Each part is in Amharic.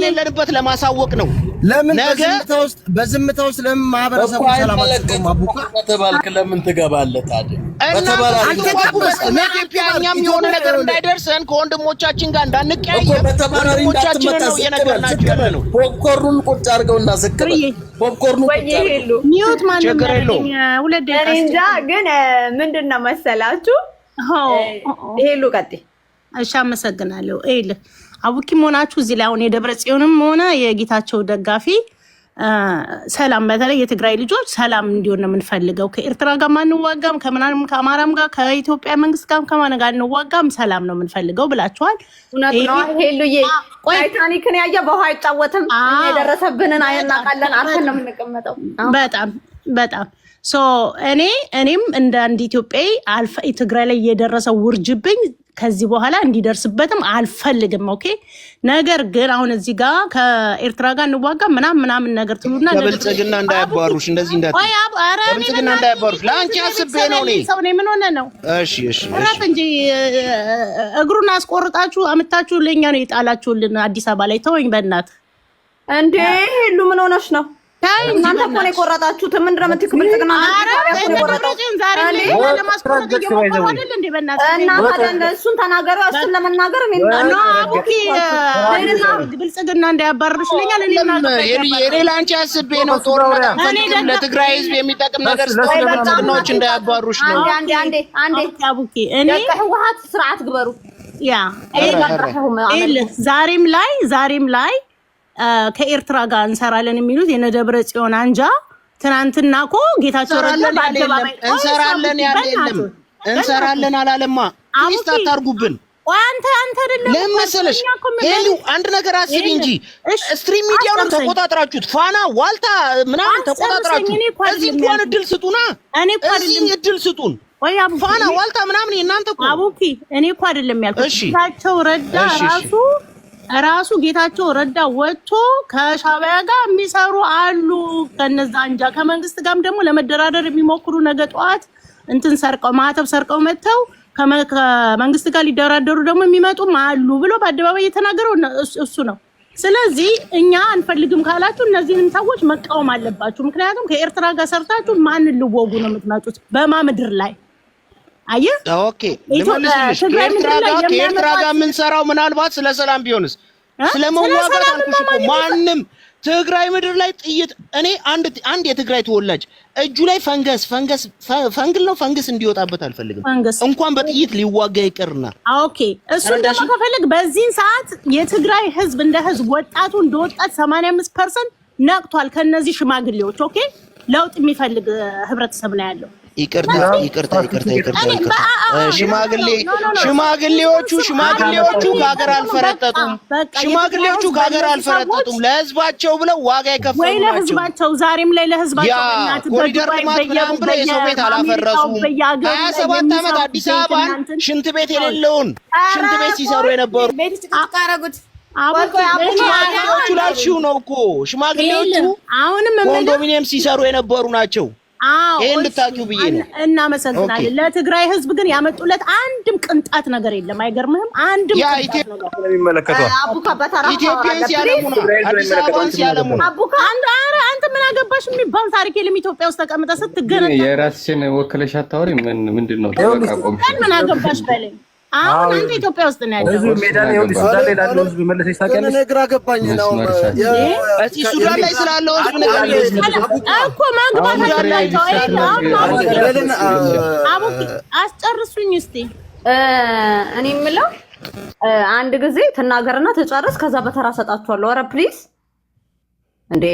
ለለበት ለማሳወቅ ነው። ለምን በዝምታ ውስጥ ለምን ማህበረሰቡ ሰላም አጥቶ ማቡካ ተባልክ ለምን ትገባለህ ታዲያ? ኢትዮጵያኛም የሆነ ነገር እንዳይደርሰን ከወንድሞቻችን ጋር እንዳንቀያየም ወንድሞቻችን ነው የነገርናችሁ ያለ ነው። ፖፕኮርኑን ቁጭ አድርገውና ዝክር ፖፕኮርኑን ቁጭ አድርገው ሚውት ማንም ሁለት ደቂቃ እንጃ። ግን ምንድነው መሰላችሁ ሄሉ ቀጥ እሺ፣ አመሰግናለሁ። አቡኪም ሆናችሁ እዚህ ላይ አሁን የደብረ ጽዮንም ሆነ የጌታቸው ደጋፊ ሰላም፣ በተለይ የትግራይ ልጆች ሰላም እንዲሆን ነው የምንፈልገው። ከኤርትራ ጋር ማንዋጋም፣ ከምናንም ከአማራም ጋር ከኢትዮጵያ መንግስት ጋር ከማን ጋር እንዋጋም፣ ሰላም ነው የምንፈልገው ብላችኋል። እውነት ነው ሄሉዬ። ታይታኒክን ያየ በውሃ አይጫወትም። የደረሰብንን አይናቃለን። አርፈን ነው የምንቀመጠው። በጣም እኔም እንደ አንድ ኢትዮጵያዊ አልፈ ትግራይ ላይ የደረሰው ውርጅብኝ ከዚህ በኋላ እንዲደርስበትም አልፈልግም። ኦኬ። ነገር ግን አሁን እዚህ ጋር ከኤርትራ ጋር እንዋጋ ምናምን ነገር ትሉና ለብልጽግና እንዳያባሩሽ እንደዚህ ለብልጽግና እንዳያባሩሽ ለአንቺ አስቤ ነው። ሰው ነኝ ምን ሆነ ነው? እሺ እራት እንጂ እግሩን አስቆርጣችሁ አምታችሁ ለኛ ነው የጣላችሁልን አዲስ አበባ ላይ። ተወኝ በእናት እንዴ ሄሉ ምን ሆነሽ ነው? እናንተ እኮ ነው የቆረጣችሁት። ምን እንደምትክ ብልጽግና እሱን ተናገሩ። እሱን ለመናገር ብልጽግና እንዳያባርርሽ ለኛል። እኔ ለአንቺ አስቤ ነው። ጦርነት አንፈልግም። ለትግራይ ህዝብ የሚጠቅም ነገር ብልጽግናዎች እንዳያባሩሽ ነው። አንዴ አቡኪ እኔ ከህወሓት ስርዓት ግበሩ። ዛሬም ላይ ከኤርትራ ጋር እንሰራለን የሚሉት የነደብረ ጽዮን አንጃ ትናንትና እኮ ጌታቸው ረዳ በአደባባይ እንሰራለን አላለማ። ፕሊስ አታርጉብን። አንተ አይደለም ለምሳሌሽ ሄሉ አንድ ነገር አስቢ እንጂ ስትሪም ሚዲያውን ተቆጣጣራችሁት። ፋና ዋልታ ምናምን ተቆጣጣራችሁ። እዚህ እንኳን እድል ስጡና እዚህ እድል ስጡን። ፋና ዋልታ ምናምን እናንተ እኮ አቡኪ እኔ እኮ አይደለም ያልኩት ጌታቸው ረዳ ራሱ ጌታቸው ረዳ ወጥቶ ከሻዕቢያ ጋር የሚሰሩ አሉ። ከነዛ አንጃ ከመንግስት ጋርም ደግሞ ለመደራደር የሚሞክሩ ነገ ጠዋት እንትን ሰርቀው ማተብ ሰርቀው መተው ከመንግስት ጋር ሊደራደሩ ደግሞ የሚመጡም አሉ ብሎ በአደባባይ የተናገረው እሱ ነው። ስለዚህ እኛ አንፈልግም ካላችሁ እነዚህንም ሰዎች መቃወም አለባችሁ። ምክንያቱም ከኤርትራ ጋር ሰርታችሁ ማን ልወጉ ነው የምትመጡት? በማምድር ላይ አየ ኦኬ። ለማንኛውም ከኤርትራ ጋር የምንሰራው ምናልባት ስለ ሰላም ቢሆንስ ስለመዋጋት አልኩሽ እኮ ማንም ትግራይ ምድር ላይ ጥይት እኔ አንድ የትግራይ ተወላጅ እጁ ላይ ፈንገስ እንዲወጣበት አልፈልግም። እንኳን በጥይት ሊዋጋ ይቀርና ኦኬ። እሱን ደግሞ ከፈልግ በዚህን ሰዓት የትግራይ ህዝብ እንደ ህዝብ ወጣቱ እንደወጣት 85% ነቅቷል። ከነዚህ ሽማግሌዎች ኦኬ ለውጥ የሚፈልግ ህብረተሰብ ነው ያለው። ይቅርታ ሽማግሌዎቹ ከሀገር አልፈረጠጡም። ለህዝባቸው ብለው ዋጋ የከፈሉ ናቸው። ለህዝባቸው ዛሬም ላይ ለህዝባቸው ኮሪደር ልማት ምናምን ብለው የሰው ቤት አላፈረሱም። 27 ዓመት አዲስ አበባን ሽንት ቤት የሌለውን ሽንት ቤት ሲሰሩ የነበሩ ሽማግሌዎቹ ላልሽው ነው እኮ ሽማግሌዎቹ አሁንም ኮንዶሚኒየም ሲሰሩ የነበሩ ናቸው። ይሄን ልታቂው ብዬ ነው። እናመሰግናለን። ለትግራይ ህዝብ ግን ያመጡለት አንድም ቅንጣት ነገር የለም። አይገርምህም? አንድም ቅንጣት ነገር የሚመለከተው አቡካ በተራ ኢትዮጵያን ሲያለሙና አዲስ አበባን ሲያለሙና አቡካ አንተ ምን አገባሽ የሚባል ታሪክ የለም። ኢትዮጵያ ውስጥ ተቀምጠ ስትገነጣ የራስሽን ወክለሽ አታወሪ። ምንድነው ተቃቆም? ምን አገባሽ በለኝ። አሁን አንተ ኢትዮጵያ ውስጥ ነው ያለው። ህዝብ ሜዳ ላይ ወንድ ሱዳን ላይ ላለው ህዝብ መለሰሽ ታውቂያለሽ? ግራ ገባኝ ነው እዚህ ሱዳን ላይ ስላለው ህዝብ ነገር እኮ ማግባት አለባቸው። አቡኪ አስጨርሱኝ እስቲ። እኔ የምለው አንድ ጊዜ ትናገርና ተጨርስ፣ ከዛ በተራ ሰጣችኋለሁ። ኧረ ፕሊዝ እንዴ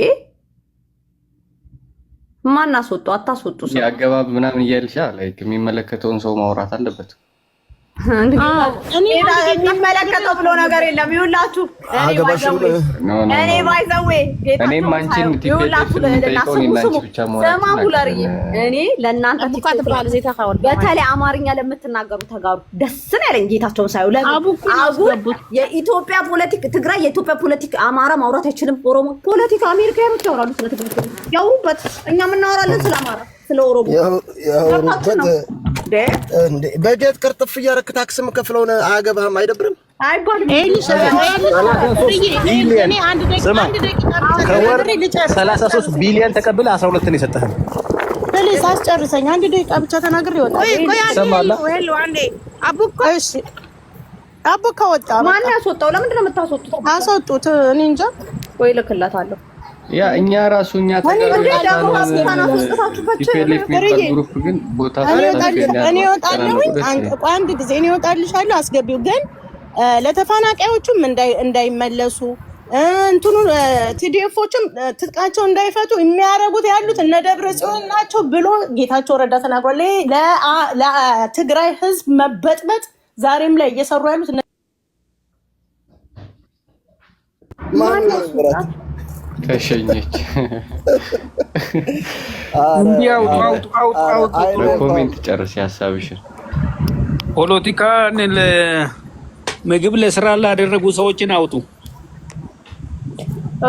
ማን አስወጡ? አታስወጡ። ሰው ያገባብ ምናምን እያልሻ ላይክ የሚመለከተውን ሰው ማውራት አለበት። የሚመለከተው ብሎ ነገር የለም። ይኸውላችሁ እኔ ባይዘዌ እኔም አንቺን እኔ ለእናንተ በተለይ አማርኛ ለምትናገሩ ተጋሩ ደስ ነው ያለኝ። ጌታቸውን ሳይው የኢትዮጵያ ፖለቲክ ትግራይ የኢትዮጵያ ፖለቲክ አማራ ማውራት አይችልም። ኦሮሞ ፖለቲካ አሜሪካኖች ያወራሉ። ስለ ትግራይ ያውሩበት፣ እኛም እናወራለን ስለ አማራ ስለ ኦሮሞ ያወሩበት። በጀት ቅርጥፍ እያደረክ ታክስ የምከፍለውን አያገባህም? አይደብርም? አይባልም። እኔ አንድ ደቂቃ 33 ቢሊዮን ተቀብለ 12 ነው የሰጠኸው። ፕሊዝ አስጨርሰኝ። አንድ ደቂቃ ብቻ ተናግሬ ይወጣል። አቡካ ወጣ። ማን ያስወጣው? ለምንድን ነው የምታስወጡት? አስወጡት። እኔ እንጃ ወይ ልክላታለሁ። ያ እኛ ራሱ እኛ ተጋሩ ግሩፕ ግን ቦታ እኔ እወጣለሁ። አንድ ጊዜ እኔ እወጣልሻለሁ። አስገቢው ግን ለተፈናቃዮቹም እንዳይመለሱ እንትኑ ቲዲኤፎችም ትጥቃቸው እንዳይፈቱ የሚያረጉት ያሉት እነ ደብረጽዮን ናቸው ብሎ ጌታቸው ረዳ ተናግሯል። ለትግራይ ህዝብ መበጥበጥ ዛሬም ላይ እየሰሩ ያሉት ተሸኘች። እንዲያው አውጡ ኮሜንት ጨርስ ያሳብሽን። ፖለቲካን ለምግብ ለስራ ላደረጉ ሰዎችን አውጡ።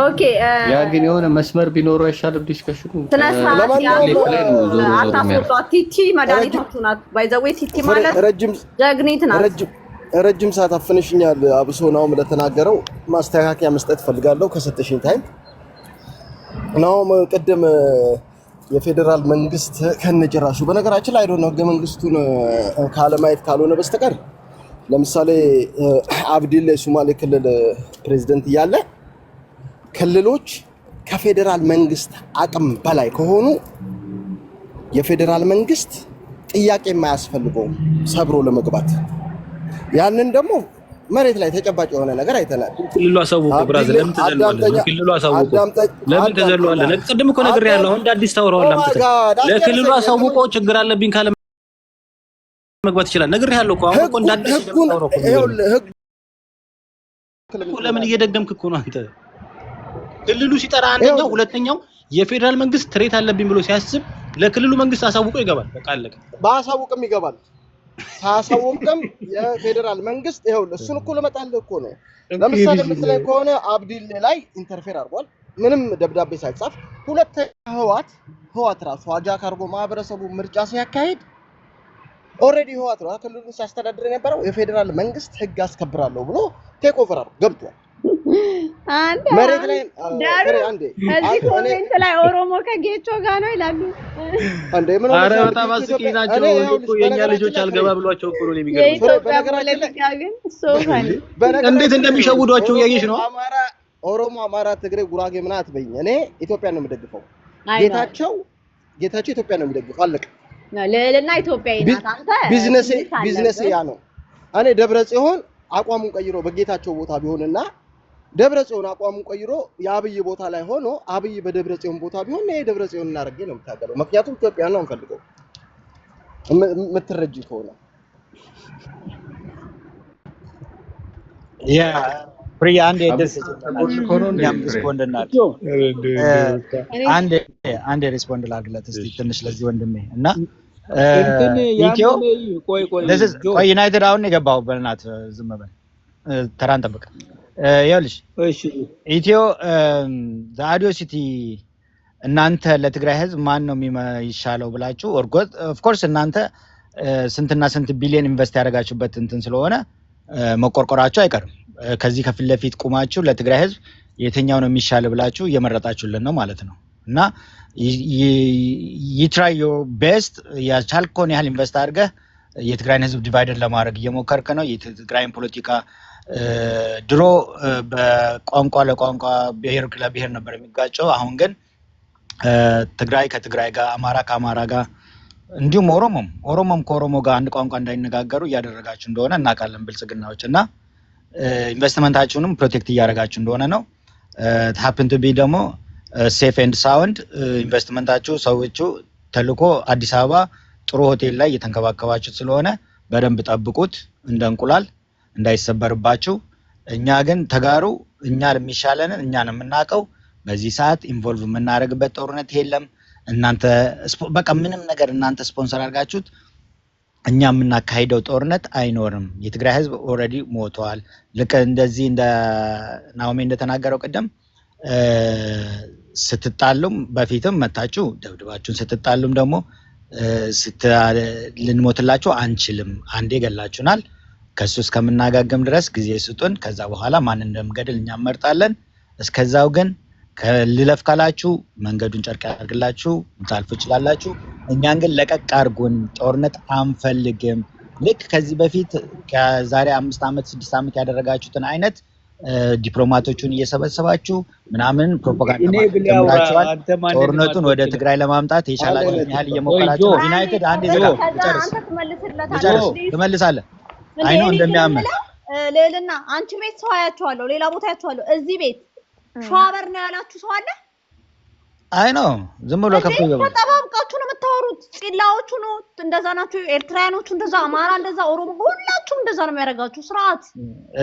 ኦኬ ያ ግን የሆነ መስመር ቢኖረው አይሻልም? ዲስከሽኑ ቲቲ መድኃኒታችሁ ናት። ባይ ዘ ዌይ ቲቲ ማለት ጀግኒት ናት። ረጅም ሰዓት አፍንሽኛል። አብሶ ነው ለተናገረው ማስተካከያ መስጠት ፈልጋለሁ ከሰጠሽኝ ታይም ነው። ቅድም የፌደራል መንግስት ከነጭራሹ በነገራችን ላይ አይደለም ህገ መንግስቱን ካለማየት ካልሆነ በስተቀር ለምሳሌ አብዲል ሶማሌ ክልል ፕሬዝዳንት እያለ ክልሎች ከፌደራል መንግስት አቅም በላይ ከሆኑ የፌደራል መንግስት ጥያቄ የማያስፈልገው ሰብሮ ለመግባት ያንን ደግሞ መሬት ላይ ተጨባጭ የሆነ ነገር አይተናል። ክልሉ አሳውቁ ብራዘር፣ ለምን ተዘሏል? ክልሉ አሳውቁ ለምን ተዘሏል? ለቅድም እኮ ነገር ያለው አሁን አዲስ ታወራዋለህ። ለክልሉ አሳውቁ ችግር አለብኝ ካለ መግባት ይችላል። ነገር ያለው እኮ አሁን እኮ እንዳዲስ ታወራው እኮ ለምን እየደገምክ እኮ ነው አንተ? ክልሉ ሲጠራ አንደኛው፣ ሁለተኛው የፌደራል መንግስት ትሬት አለብኝ ብሎ ሲያስብ ለክልሉ መንግስት አሳውቆ ይገባል። በቃ አለቀ። ባሳውቅም ይገባል። ሳሳውቅም የፌደራል መንግስት ይሄው እሱን እኮ ለመጣልህ እኮ ነው። ለምሳሌ ምትለኝ ከሆነ አብዲል ላይ ኢንተርፌር አድርጓል ምንም ደብዳቤ ሳይጻፍ። ሁለተኛ ህዋት ራሱ አጃክ አድርጎ ማህበረሰቡ ምርጫ ሲያካሂድ ኦሬዲ ህዋት ነው ክልሉን ሲያስተዳድር የነበረው። የፌደራል መንግስት ህግ አስከብራለሁ ብሎ ቴክ ኦቨር ገብቷል። አንዴ መሬት ላይ አንዴ እዚህ ኮሜንት ላይ ኦሮሞ ከጌቾ ጋር ነው ይላሉ። አንዴ ምን ነው አረ በጣም አስቂኝ ናቸው እኮ የኛ ልጆች አልገባ ብሏቸው እኮ ነው የሚገርመው። እንዴት እንደሚሸውዷቸው እያየሽ ነው። ኦሮሞ፣ አማራ፣ ትግሬ፣ ጉራጌ ምን አትበይኝ። እኔ ኢትዮጵያን ነው የምደግፈው። ጌታቸው ኢትዮጵያን ነው የሚደግፈው። አለቀ። ለለና ኢትዮጵያዊ ናት። አንተ ቢዝነስ ያ ነው። እኔ ደብረጽዮን አቋሙን ቀይሮ በጌታቸው ቦታ ቢሆንና ደብረጽዮን አቋሙን ቀይሮ የአብይ ቦታ ላይ ሆኖ አብይ በደብረጽዮን ቦታ ቢሆን እኔ ደብረጽዮን እናርገ ነው የምታገለው። ምክንያቱም ኢትዮጵያ ነው እንፈልገው የምትረጂ ከሆነ ያ ፍሪ አንድ ደስ አንድ ሪስፖንድ ላድርግለት እስቲ ትንሽ ለዚህ ወንድሜ እና ኢትዮ ቆይ ዩናይትድ አሁን የገባው በእናት ዝም በል ተራን ጠብቅ። ይኸውልሽ ኢትዮ ዛዲዮ ሲቲ እናንተ ለትግራይ ህዝብ ማን ነው የሚሻለው ብላችሁ ኦፍ ኮርስ እናንተ ስንትና ስንት ቢሊዮን ኢንቨስት ያደርጋችሁበት እንትን ስለሆነ መቆርቆራችሁ አይቀርም። ከዚህ ከፊት ለፊት ቁማችሁ ለትግራይ ህዝብ የትኛው ነው የሚሻል ብላችሁ እየመረጣችሁልን ነው ማለት ነው። እና try your best ያቻልከውን ያህል ኢንቨስት አድርገህ የትግራይን ህዝብ ዲቫይደድ ለማድረግ እየሞከርክ ነው። የትግራይን ፖለቲካ ድሮ በቋንቋ ለቋንቋ ብሔር ለብሔር ነበር የሚጋጨው። አሁን ግን ትግራይ ከትግራይ ጋር፣ አማራ ከአማራ ጋር እንዲሁም ኦሮሞም ከኦሮሞ ጋር አንድ ቋንቋ እንዳይነጋገሩ እያደረጋችሁ እንደሆነ እናውቃለን ብልጽግናዎች። እና ኢንቨስትመንታችሁንም ፕሮቴክት እያደረጋችሁ እንደሆነ ነው። happen to be ደግሞ ሴፍ ኤንድ ሳውንድ ኢንቨስትመንታችሁ ሰዎቹ ተልኮ አዲስ አበባ ጥሩ ሆቴል ላይ እየተንከባከባችሁ ስለሆነ በደንብ ጠብቁት፣ እንደ እንቁላል እንዳይሰበርባችሁ። እኛ ግን ተጋሩ እኛ ለሚሻለንን እኛ ነው የምናውቀው። በዚህ ሰዓት ኢንቮልቭ የምናደርግበት ጦርነት የለም። እናንተ በቃ ምንም ነገር እናንተ ስፖንሰር አድርጋችሁት እኛ የምናካሂደው ጦርነት አይኖርም። የትግራይ ህዝብ ኦልሬዲ ሞቷል። ልክ እንደዚህ እንደ ናኦሚ እንደተናገረው ቀደም ስትጣሉም በፊትም መታችሁ ደብድባችሁን ስትጣሉም ደግሞ ልንሞትላችሁ አንችልም። አንዴ ገላችሁናል። ከሱ እስከምናጋገም ድረስ ጊዜ ስጡን። ከዛ በኋላ ማን እንደምገድል እኛ እንመርጣለን። እስከዛው ግን ከልለፍ ካላችሁ መንገዱን ጨርቅ ያርግላችሁ ታልፉ ይችላላችሁ። እኛን ግን ለቀቅ አርጉን። ጦርነት አንፈልግም። ልክ ከዚህ በፊት ከዛሬ 5 ዓመት 6 ዓመት ያደረጋችሁትን አይነት ዲፕሎማቶቹን እየሰበሰባችሁ ምናምን ፕሮፓጋንዳ ማድረጋችኋል። ጦርነቱን ወደ ትግራይ ለማምጣት የቻላችሁን ያህል እየሞከራችሁ ዩናይትድ አንድ ይዘጋ ትመልሳለህ። አይ ነው እንደሚያምን ሌልና አንቺ ቤት ሰው አያችኋለሁ፣ ሌላ ቦታ አያችኋለሁ። እዚህ ቤት ሸዋበር ነው ያላችሁ ሰው አለ? አይ ነው ዝም ብሎ ከፍቶ ይገባል። ተጣባብቃችሁ ነው የምታወሩት። ጽላዎቹ ነው እንደዛ ናችሁ፣ ኤርትራያኖቹ እንደዛ፣ አማራ እንደዛ፣ ኦሮሞ ሁላችሁም እንደዛ ነው የሚያደርጋችሁ። ስርዓት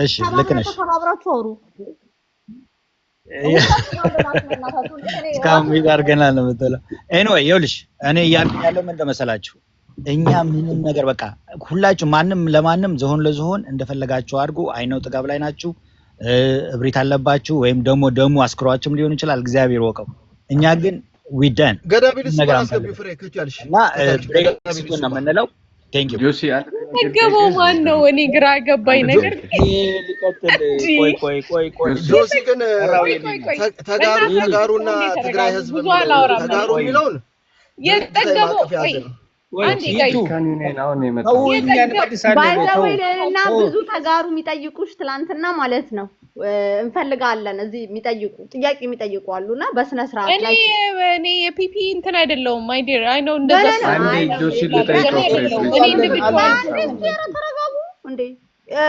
እሺ፣ ልክ ነሽ። ተባብራችሁ አውሩ። እስካሁን ይጋርገናል ነው የምትለው። ኤኒዌይ ይኸውልሽ እኔ እያልኩኝ ያለው ምን እንደመሰላችሁ እኛ ምንም ነገር በቃ ሁላችሁ ማንም ለማንም ዝሆን ለዝሆን እንደፈለጋችሁ አድርጉ። አይነው ጥጋብ ላይ ናችሁ፣ እብሪት አለባችሁ፣ ወይም ደግሞ አስክሯችሁም ሊሆን ይችላል። እግዚአብሔር ወቀው። እኛ ግን ዊደን ገዳቢልስ ማስገብ ፍሬ ከቻልሽ እና ብሬክስቱን ነው የምንለው። ቴንክ ዩ ጆሲ አልገባው ማን ነው? እኔ ግራ ገባኝ ነገር ቆይ ጆሲ ግን ተጋሩና ትግራይ ህዝብ ተጋሩ የሚለውን የጠገበው አንዴ ጋይ ባይዘውልና ብዙ ተጋሩ የሚጠይቁሽ ትላንትና ማለት ነው እንፈልጋለን እዚህ የሚጠይቁ ጥያቄ የሚጠይቁ አሉና በስነ ስርዓት ላይ እኔ የፒፒ እንትን አይደለም ማይ ዲር አይ ኖ እንደዛ አንዴ ጆሲ ልጠይቀው ተረጋጉ እንዴ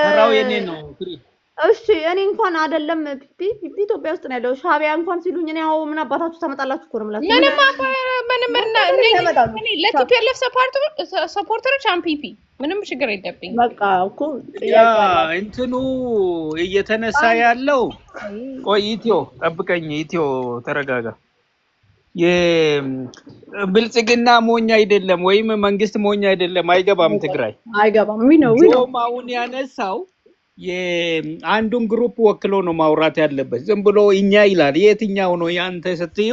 ተራው የኔ ነው ፍሪ እሺ እኔ እንኳን አይደለም ፒፒ ኢትዮጵያ ውስጥ ነው ያለው ሻቢያ እንኳን ሲሉኝ እኔ ያው ምን አባታችሁ ተመጣላችሁ እኮ ነው ማለት ምንም ለቲፒኤልኤፍ ሰፖርተሮች ፒፒ ምንም ችግር የለብኝ። በቃ እኮ ያ እንትኑ እየተነሳ ያለው ቆይ ኢትዮ ጠብቀኝ፣ ኢትዮ ተረጋጋ። የብልጽግና ሞኝ አይደለም ወይም መንግስት ሞኝ አይደለም። አይገባም፣ ትግራይ አይገባም ነው አሁን ያነሳው የአንዱን ግሩፕ ወክሎ ነው ማውራት ያለበት። ዝም ብሎ እኛ ይላል። የትኛው ነው ያንተ ስትዩ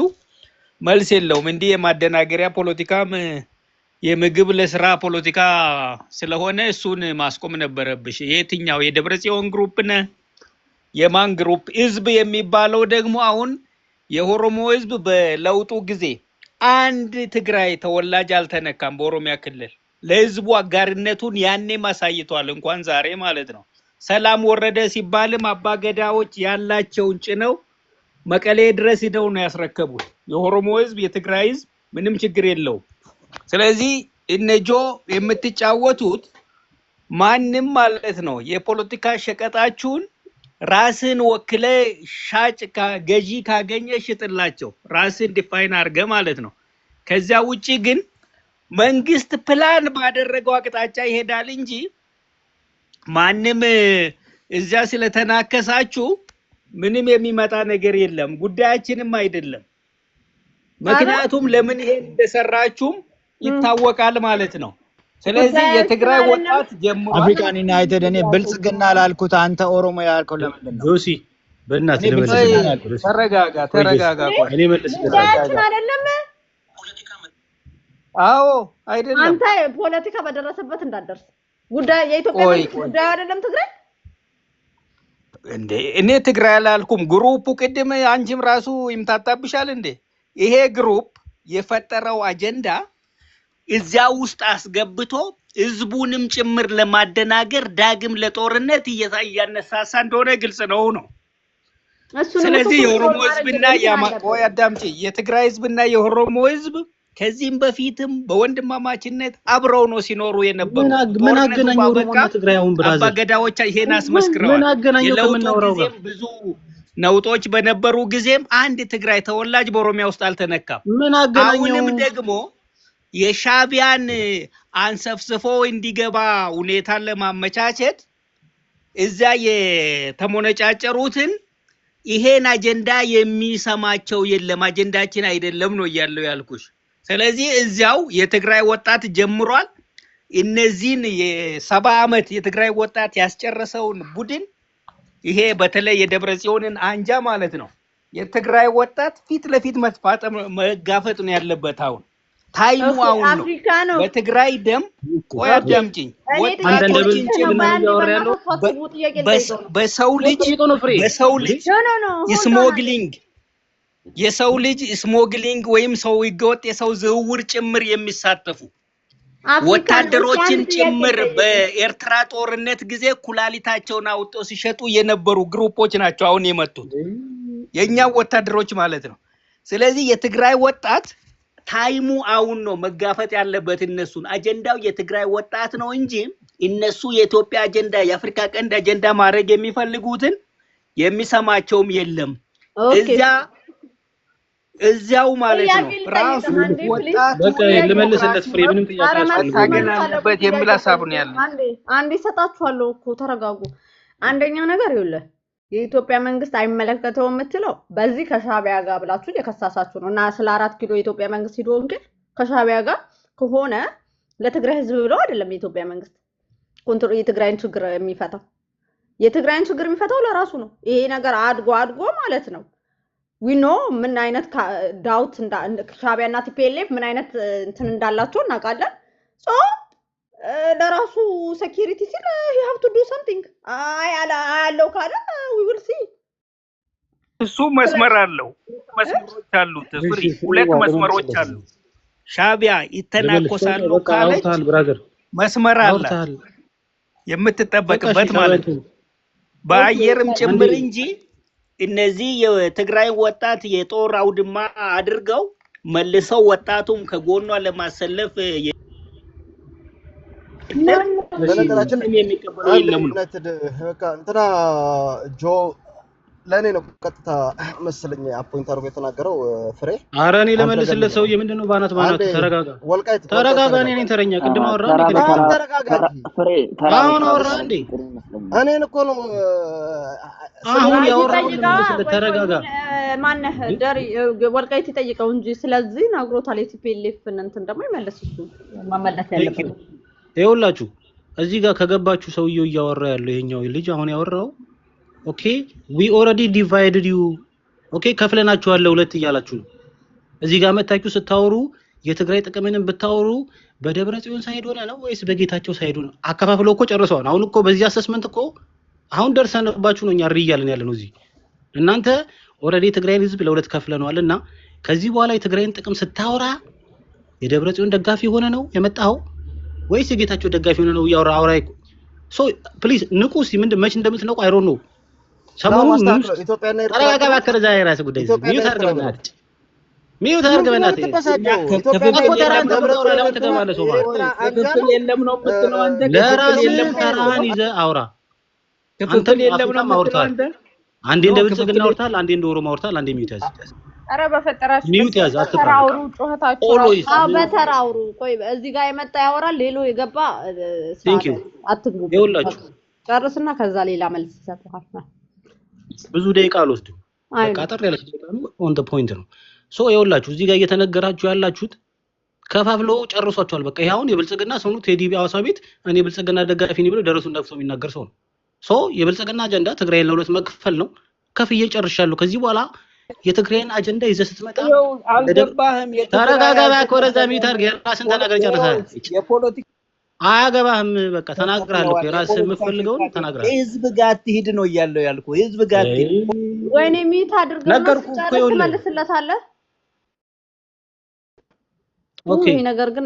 መልስ የለውም። እንዲህ የማደናገሪያ ፖለቲካም የምግብ ለስራ ፖለቲካ ስለሆነ እሱን ማስቆም ነበረብሽ። የትኛው የደብረጽዮን ግሩፕ ነህ? የማን ግሩፕ? ህዝብ የሚባለው ደግሞ አሁን የኦሮሞ ህዝብ በለውጡ ጊዜ አንድ ትግራይ ተወላጅ አልተነካም። በኦሮሚያ ክልል ለህዝቡ አጋርነቱን ያኔም አሳይቷል፣ እንኳን ዛሬ ማለት ነው። ሰላም ወረደ ሲባልም አባገዳዎች ያላቸውን ጭነው መቀሌ ድረስ ሄደው ነው ያስረከቡት። የኦሮሞ ህዝብ የትግራይ ህዝብ ምንም ችግር የለውም። ስለዚህ እነጆ የምትጫወቱት ማንም ማለት ነው የፖለቲካ ሸቀጣችሁን ራስን ወክለ ሻጭ ገዢ ካገኘ ሽጥላቸው፣ ራስን ዲፋይን አድርገ ማለት ነው። ከዚያ ውጪ ግን መንግስት ፕላን ባደረገው አቅጣጫ ይሄዳል እንጂ ማንም እዚያ ስለተናከሳችሁ ምንም የሚመጣ ነገር የለም። ጉዳያችንም አይደለም። ምክንያቱም ለምን ይሄን እንደሰራችሁም ይታወቃል ማለት ነው። ስለዚህ የትግራይ ወጣት ጀምሮ አፍሪካን ዩናይትድ እኔ ብልጽግና ላልኩት አንተ ኦሮሞ ያልከው ለምንድን ነው? ጆሲ በእናትህ ተረጋጋ። ቆይ እኔ መልስልህ አይደለም። አዎ አይደለም። አንተ ፖለቲካ በደረሰበት እንዳደርስ ጉዳይ የኢትዮጵያ ጉዳይ አይደለም። ትግራይ እንዴ እኔ ትግራይ አላልኩም። ግሩፑ ቅድም አንቺም ራሱ ይምታታብሻል እንዴ። ይሄ ግሩፕ የፈጠረው አጀንዳ እዚያ ውስጥ አስገብቶ ህዝቡንም ጭምር ለማደናገር ዳግም ለጦርነት እያነሳሳ እንደሆነ ግልጽ ነው። ስለዚህ የኦሮሞ ህዝብና አዳምጪ፣ የትግራይ ህዝብና የኦሮሞ ህዝብ ከዚህም በፊትም በወንድማማችነት አብረው ነው ሲኖሩ የነበሩ። ምን አገናኘው ኦሮሞና ትግራይ? አሁን ብራዘር አባገዳዎች ይሄን አስመስክረዋል። ምን አገናኘው ከምናወራው ጋር? ብዙ ነውጦች በነበሩ ጊዜም አንድ ትግራይ ተወላጅ በኦሮሚያ ውስጥ አልተነካም። ምን አገናኘው? አሁንም ደግሞ የሻቢያን አንሰፍስፎ እንዲገባ ሁኔታን ለማመቻቸት እዛ የተሞነጫጨሩትን ይሄን አጀንዳ የሚሰማቸው የለም። አጀንዳችን አይደለም ነው ያልኩሽ። ስለዚህ እዚያው የትግራይ ወጣት ጀምሯል። እነዚህን የ70 ዓመት የትግራይ ወጣት ያስጨረሰውን ቡድን ይሄ በተለይ የደብረጽዮንን አንጃ ማለት ነው የትግራይ ወጣት ፊት ለፊት መጋፈጥ ነው ያለበት። አሁን ታይሙ አሁን ነው። በትግራይ ደም ቆይ አዳምጪኝ። ወጣቶችን ጭምር በሰው ልጅ ስሞግሊንግ ወይም ሰው ይገወጥ የሰው ዝውውር ጭምር የሚሳተፉ ወታደሮችን ጭምር በኤርትራ ጦርነት ጊዜ ኩላሊታቸውን አውጥተው ሲሸጡ የነበሩ ግሩፖች ናቸው አሁን የመጡት የኛ ወታደሮች ማለት ነው። ስለዚህ የትግራይ ወጣት ታይሙ አሁን ነው መጋፈጥ ያለበት እነሱን። አጀንዳው የትግራይ ወጣት ነው እንጂ እነሱ የኢትዮጵያ አጀንዳ የአፍሪካ ቀንድ አጀንዳ ማድረግ የሚፈልጉትን የሚሰማቸውም የለም። እዚያው ማለት ነው ራሱ ወጣት በቃ ለመለስለት ፍሬ ምንም ጥያቄ አስፈልግበት የሚል ሐሳብ ነው ያለው። አንዴ ሰጣችኋለሁ እኮ ተረጋጉ። አንደኛ ነገር ይኸውልህ የኢትዮጵያ መንግስት አይመለከተውም የምትለው በዚህ ከሻቢያ ጋር ብላችሁ የከሳሳችሁ ነው እና ስለ 4 ኪሎ የኢትዮጵያ መንግስት ሄዶ እንግዲህ ከሻቢያ ጋር ከሆነ ለትግራይ ህዝብ ብለው አይደለም የኢትዮጵያ መንግስት ኮንትሮል የትግራይን ችግር የሚፈታው። የትግራይን ችግር የሚፈታው ለራሱ ነው። ይሄ ነገር አድጎ ማለት ነው ዊኖ ምን አይነት ዳውት ሻቢያና ቲፒኤልኤፍ ምን አይነት እንትን እንዳላቸው እናውቃለን። ሶ ለራሱ ሴኩሪቲ ሲል you have to do something አለው ካለ we will see። እሱ መስመር አለው መስመሮች አሉት ፍሪ ሁለት መስመሮች አሉ። ሻቢያ ይተናኮሳሉ ካለች መስመር አለ የምትጠበቅበት ማለት ነው በአየርም ጭምር እንጂ እነዚህ የትግራይ ወጣት የጦር አውድማ አድርገው መልሰው ወጣቱም ከጎኗ ለማሰለፍ በነገራችን የሚቀበለው የለም ነው። በቃ እንትና ጆ ለኔ ነው ቀጥታ መሰለኝ አፖይንት አድርጎ የተናገረው ፍሬ። ኧረ እኔ ለመልስለት ሰውዬ ምንድነው ባናት ተረጋጋ ተረጋጋ። እኔ ነኝ ተረኛ ቅድም አወራ እንዴ ተረጋጋ ፍሬ አሁን አወራ እንዴ እኔን እኮ ነው አሁን ያወራው ተረጋጋ። ማነህ ደሪ ወልቃይት ይጠይቀው እንጂ ስለዚህ ነግሮታል። የቲፒኤልኤፍ እንትን ደግሞ ይመለስ እሱ ማመለስ ያለበት ይኸውላችሁ እዚህ ጋር ከገባችሁ ሰውዬው እያወራ ያለው ይሄኛው ልጅ አሁን ያወራው ኦኬ we already divided you ኦኬ ከፍለናችኋል ለሁለት እያላችሁ ነው። እዚህ ጋር መታችሁ ስታወሩ የትግራይ ጥቅምንም ብታወሩ በደብረ ጽዮን ሳይድ ሆነ ነው ወይስ በጌታቸው ሳይድ ሆነ? አከፋፍለው እኮ ጨርሰዋል። አሁን እኮ በዚህ አሰስመንት እኮ አሁን ደርሰንባችሁ ነው እኛ ሪያልን ያለነው እዚህ እናንተ ኦሬዲ ትግራይን ህዝብ ለሁለት ከፍለናልና ከዚህ በኋላ የትግራይን ጥቅም ስታወራ የደብረ ጽዮን ደጋፊ ሆነ ነው የመጣው ወይስ የጌታቸው ደጋፊ ሆነ ነው ያወራ አውራይ? ሶ ፕሊዝ ንቁ። እስቲ ምንድን መች እንደምትነቁ አይ ዶንት ኖ። ሰሞኑን ኢትዮጵያና ኤርትራ ተረጋጋ ባከረዛ የራስ ጉዳይ ሚዩት አድርገናል። ሚዩት አድርገናል። የለም ነው የምትለው አንተ ለራስ ተራን ይዘህ አውራ። አንተ የለም ነው ማውርታል። አንዴ እንደ ብልጽግና አውርታል፣ አንዴ እንደ ኦሮሞ አውርታል፣ አንዴ ሚዩት ያዝ። ኧረ በፈጠራችሁ ሚዩት ያዝ። አትፈራሩ። ጮህታችሁ በተራውሩ ቆይ እዚህ ጋር የመጣ ያወራል ሌሎ የገባ አትግቡ። ይኸውላችሁ ጨርስና ከዛ ሌላ መልስ ይሰጣል። ብዙ ደቂቃ አልወስድም። በቃ አጠር ያለች ደቂቃ ነው። ኦን ዘ ፖይንት ነው። ሶ ይኸውላችሁ እዚህ ጋር እየተነገራችሁ ያላችሁት ከፋፍሎ ጨርሷቸዋል። በቃ ይሄ አሁን የብልጽግና ሰው ነው። ቴዲ ቢያዋሳ ቤት እኔ ብልጽግና ደጋፊ ነኝ ብሎ ደረሱን ነፍሶ የሚናገር ሰው ነው። ሶ የብልጽግና አጀንዳ ትግራይን ለሁለት መክፈል ነው። ከፍዬ ጨርሻለሁ። ከዚህ በኋላ የትግራይን አጀንዳ ይዘህ ስትመጣ አልገባህም። ተረጋጋ። ኮረዛ ሚዩት አድርገህ የራስን ተናገር ጨርሰሃል። የፖለቲካ አያገባህም። በቃ ተናግራለሁ። የራስህ የምትፈልገውን ተናግራለህ። ህዝብ ጋር ትሂድ ነው እያለው ያልኩህ። ህዝብ ጋር ትሂድ ወይኔ ሚዩት አድርገህ ነገርኩህ እኮ ይኸውልህ መልስለታለህ። ኦኬ ነገር ግን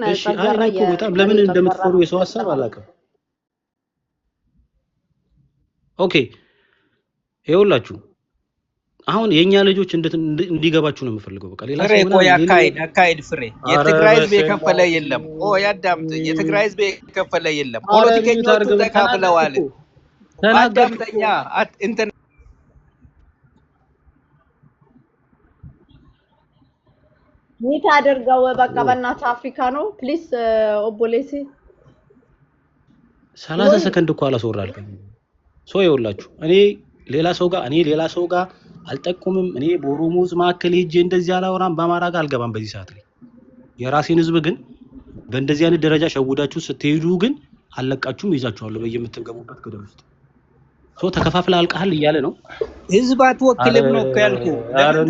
በጣም ለምን እንደምትፈሩ የሰው ሐሳብ አላውቅም። ኦኬ ይኸውላችሁ አሁን የኛ ልጆች እንዲገባችሁ ነው የምፈልገው። በቃ ሌላ ፍሬ ቆይ አካሄድ ፍሬ የትግራይ ህዝብ የከፈለ የለም። ያዳምጥ። የትግራይ ህዝብ የከፈለ የለም። ፖለቲከኞቹ ተካፍለዋል። አዳምጠኛ እንትን ሚት አድርገው በቃ በእናትህ አፍሪካ ነው ፕሊስ ኦቦሌሲ 30 ሰከንድ እኮ አላስወራልከኝ። ሶ ይኸውላችሁ እኔ ሌላ ሰው ጋር አልጠቁምም። እኔ በኦሮሞ ህዝብ ማከለ ሄጄ እንደዚህ አላወራም። በአማራ ጋር አልገባም በዚህ ሰዓት ላይ። የራሴን ህዝብ ግን በእንደዚህ አይነት ደረጃ ሸውዳችሁ ስትሄዱ ግን አለቃችሁም ይዛችኋለሁ በየምትገቡበት ገደል ውስጥ። ሶ ተከፋፍለ አልቃል እያለ ነው። ህዝብ አትወክልም ነው ያልኩህ።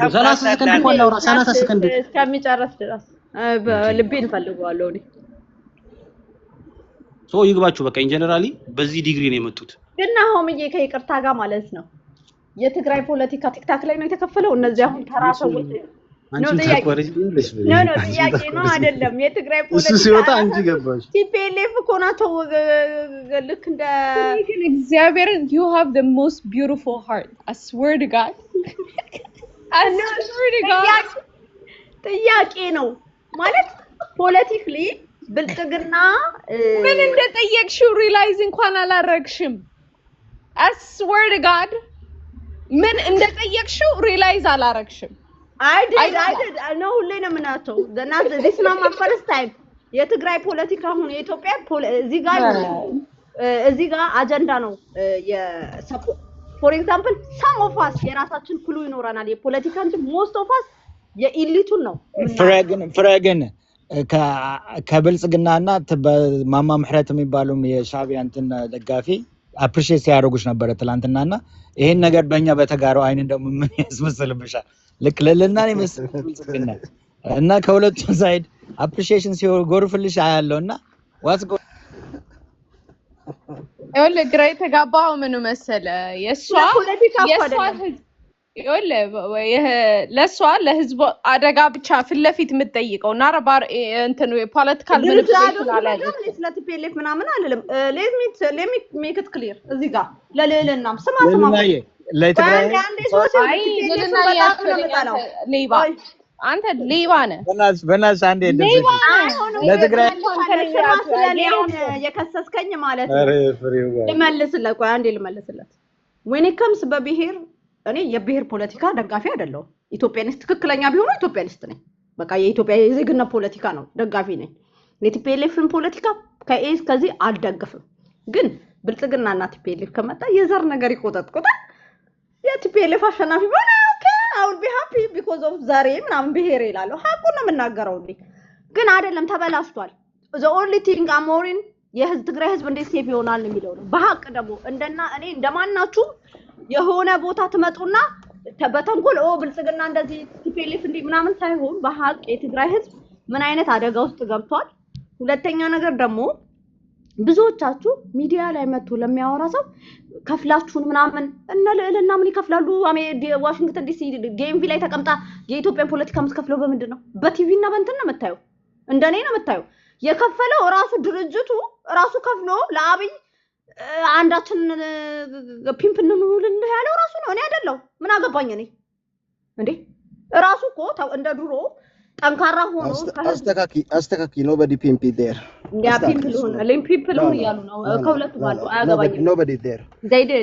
30 ሰከንድ እንኳን ላውራ 30 ሰከንድ እስከሚጨርስ ድረስ በልቤን ፈልገዋለሁ እኔ ሶ ይግባችሁ በቃ ኢንጀነራሊ በዚህ ዲግሪ ነው የመጡት ግን አሁንዬ ከይቅርታ ጋር ማለት ነው የትግራይ ፖለቲካ ቲክታክ ላይ ነው የተከፈለው እነዚህ አሁን ተራሰውት ነው ጥያቄ ነው አይደለም የትግራይ ፖለቲካ እሱ ሲወጣ አንቺ ገባሽ ቲፒኤልኤፍ እኮ ናቸው ልክ እንደ እግዚአብሔር you have the most beautiful heart I swear to God ጥያቄ ነው ማለት ፖለቲካሊ ብልጽግና ምን እንደጠየቅሽው ሪላይዝ እንኳን አላረግሽም I swear to God ምን እንደጠየቅሽው ሪላይዝ አላረግሽም I did ነው ሁሌ ነው ምናቸው this is not my first time የትግራይ ፖለቲካ አሁን የኢትዮጵያ እዚህ ጋር አጀንዳ ነው for example some of us የራሳችን ክሉ ይኖራናል የፖለቲካ እንጂ most of us የኢሊቱን ነው ፍረግን ከብልጽግናና በማማ ምሕረት የሚባለው የሻዕቢያ እንትን ደጋፊ አፕሪሺየት ያደርጉሽ ነበር ትላንትናና ይሄን ነገር በእኛ በተጋራው አይን ደግሞ ምን ያስመስልብሻል ልክለልና ነው መስልብልጽግና እና ከሁለቱም ሳይድ አፕሪሺየሽን ሲጎርፍልሽ አያለውና ዋትስ ይኸውልህ ግራ የተጋባው ምን መሰለ የሷ ለሷ ለህዝብ አደጋ ብቻ ፍለፊት የምትጠይቀው እና ረባር እንትን ፖለቲካል ምን ይችላል ለቲፒኤልኤፍ ምናምን አይደለም let me make it clear እዚህ ጋር ለሌለናም ስማ ለትግራይ ሌባ አንተ ሌባ ነህ በናስ አንዴ እንደዚህ ለትግራይ የከሰስከኝ ማለት ነው ልመልስለት ቆይ አንዴ ልመልስለት when it comes በብሔር እኔ የብሔር ፖለቲካ ደጋፊ አይደለሁ ኢትዮጵያኒስት ትክክለኛ ቢሆን ኢትዮጵያኒስት ነኝ በቃ የኢትዮጵያ የዜግነት ፖለቲካ ነው ደጋፊ ነኝ የቲፒኤልኤፍን ፖለቲካ ከኤስ ከዚህ አልደግፍም ግን ብልጽግናና ቲፒኤልኤፍ ከመጣ የዘር ነገር ይቆጣጣል የቲፒኤልኤፍ አሸናፊ ሆነ I would be happy because of ዛሬ ምናምን ብሔር ይላል ሀቁን ነው የምናገረው ግን አይደለም ተበላሽቷል the only thing አሞሪን የህዝብ ትግራይ ህዝብ እንዴት ሴፍ ይሆናል የሚለው ነው በሐቅ ደግሞ እንደና እኔ እንደማናችሁ የሆነ ቦታ ትመጡና በተንኮል ብልጽግና እንደዚህ ቲፒኤልኤፍ እንዴ ምናምን ሳይሆን በሐቅ የትግራይ ህዝብ ምን አይነት አደጋ ውስጥ ገብቷል ሁለተኛ ነገር ደግሞ ብዙዎቻችሁ ሚዲያ ላይ መጥቶ ለሚያወራ ሰው ከፍላችሁን ምናምን እነ ለእልና ምን ይከፍላሉ ዋሽንግተን ዲሲ ጌምቪ ላይ ተቀምጣ የኢትዮጵያ ፖለቲካ መስከፍለው በምንድነው በቲቪ እና በእንትን ነው መታየው እንደኔ ነው መታየው የከፈለው ራሱ ድርጅቱ ራሱ ከፍሎ ለአብይ አንዳችን ፒምፕ እንኑልን ያለው ራሱ ነው እኔ አይደለም ምን አገባኝ እኔ እንዴ ራሱ እኮ እንደ ድሮ ጠንካራ ሆኖ አስተካኪ nobody pimp there ያ ፒምፕ ሆነ ለምን ፒምፕ ሆነ ያሉ ነው ከሁለቱ ባለው አያገባኝ nobody there they did